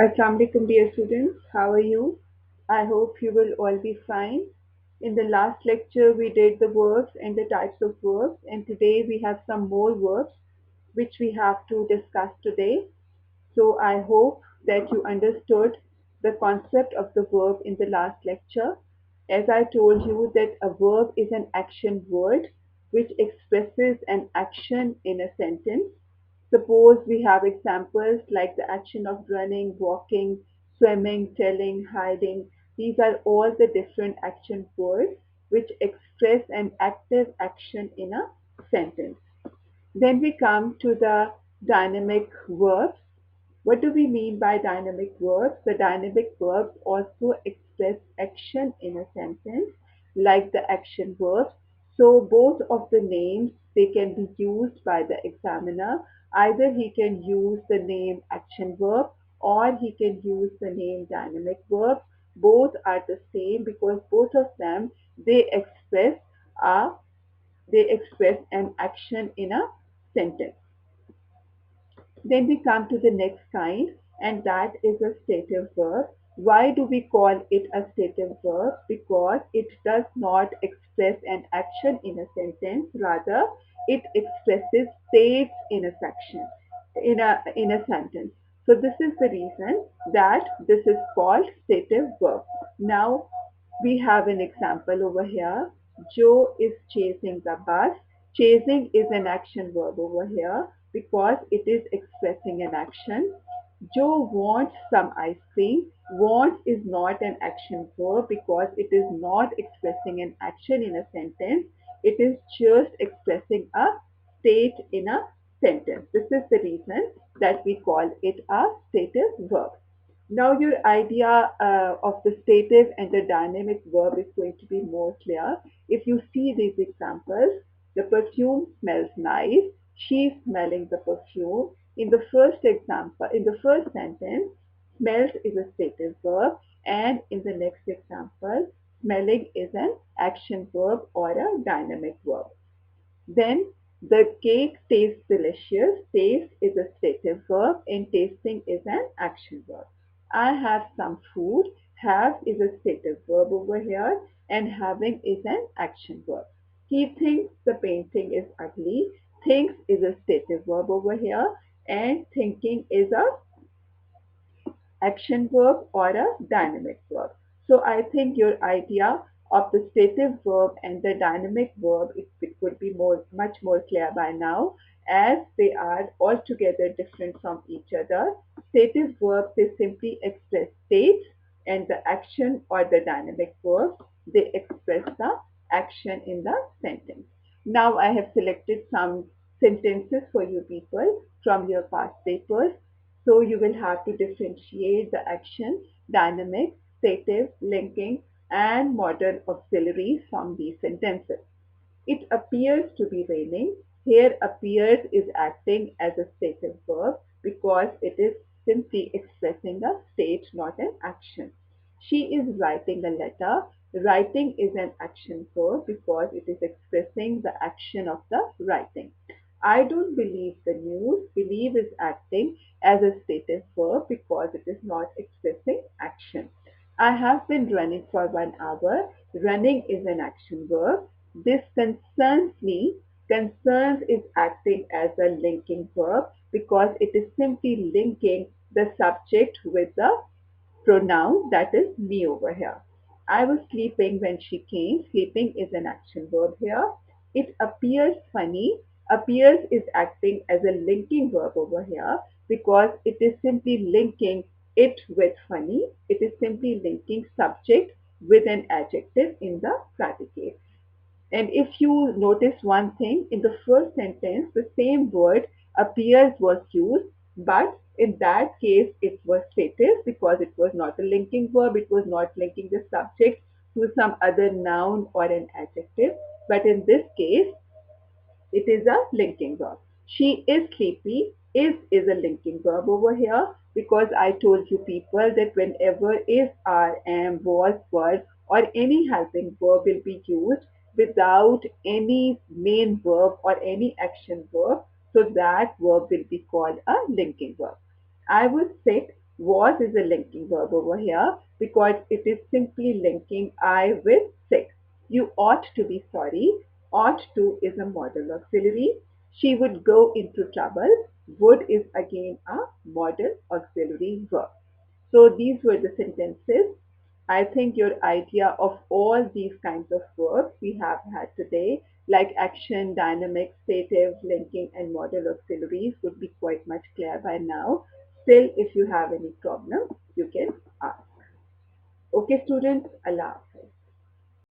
Assalamu alaikum, dear students. How are you? I hope you will all be fine. In the last lecture, we did the verbs and the types of verbs, and today we have some more verbs which we have to discuss today. So I hope that you understood the concept of the verb in the last lecture. As I told you that a verb is an action word which expresses an action in a sentence. Suppose we have examples like the action of running, walking, swimming, telling, hiding. These are all the different action words which express an active action in a sentence. Then we come to the dynamic verbs. What do we mean by dynamic verbs? The dynamic verbs also express action in a sentence, like the action verbs. So both of the names, they can be used by the examiner. Either he can use the name action verb or he can use the name dynamic verb. Both are the same because both of them they express a they express an action in a sentence. Then we come to the next kind, and that is a stative verb. Why do we call it a stative verb? Because it does not express an action in a sentence, rather, it expresses states in a section, in a sentence. So this is the reason that this is called stative verb. Now we have an example over here. Joe is chasing the bus. Chasing is an action verb over here because it is expressing an action. Joe wants some ice cream. Want is not an action verb because it is not expressing an action in a sentence. It is just expressing a state in a sentence. This is the reason that we call it a stative verb. Now your idea of the stative and the dynamic verb is going to be more clear. If you see these examples, the perfume smells nice. She's smelling the perfume. In the first example, in the first sentence, smells is a stative verb, and in the next example, smelling is an action verb or a dynamic verb. Then the cake tastes delicious. Taste is a stative verb and tasting is an action verb. I have some food. Have is a stative verb over here and having is an action verb. He thinks the painting is ugly. Thinks is a stative verb over here and thinking is a action verb or a dynamic verb. So I think your idea of the stative verb and the dynamic verb it would be much more clear by now as they are altogether different from each other. Stative verbs they simply express states and the action or the dynamic verbs they express the action in the sentence. Now I have selected some sentences for you people from your past papers, so you will have to differentiate the action, dynamic, stative, linking, and modal auxiliaries from these sentences. It appears to be raining. Here appears is acting as a stative verb because it is simply expressing a state, not an action. She is writing a letter. Writing is an action verb because it is expressing the action of the writing. I don't believe the news. Believe is acting as a stative verb because it is not expressing action. I have been running for 1 hour. Running is an action verb. This concerns me. Concerns is acting as a linking verb because it is simply linking the subject with the pronoun that is me over here. I was sleeping when she came. Sleeping is an action verb here. It appears funny. Appears is acting as a linking verb over here because it is simply linking it with funny. It is simply linking subject with an adjective in the predicate. And if you notice one thing, in the first sentence, the same word appears was used, but in that case, it was stative because it was not a linking verb. It was not linking the subject to some other noun or an adjective. But in this case, it is a linking verb. She is sleepy. Is a linking verb over here because I told you people that whenever is, are, am, was, were, or any helping verb will be used without any main verb or any action verb, so that verb will be called a linking verb. I was sick. Was is a linking verb over here because it is simply linking I with sick. You ought to be sorry. Ought to is a modal auxiliary. She would go into trouble. Would is again a modal auxiliary verb. So these were the sentences. I think your idea of all these kinds of verbs we have had today, like action, dynamic, stative, linking, and modal auxiliaries, would be quite much clear by now. Still, if you have any problem, you can ask. Okay, students, Allah Hafiz.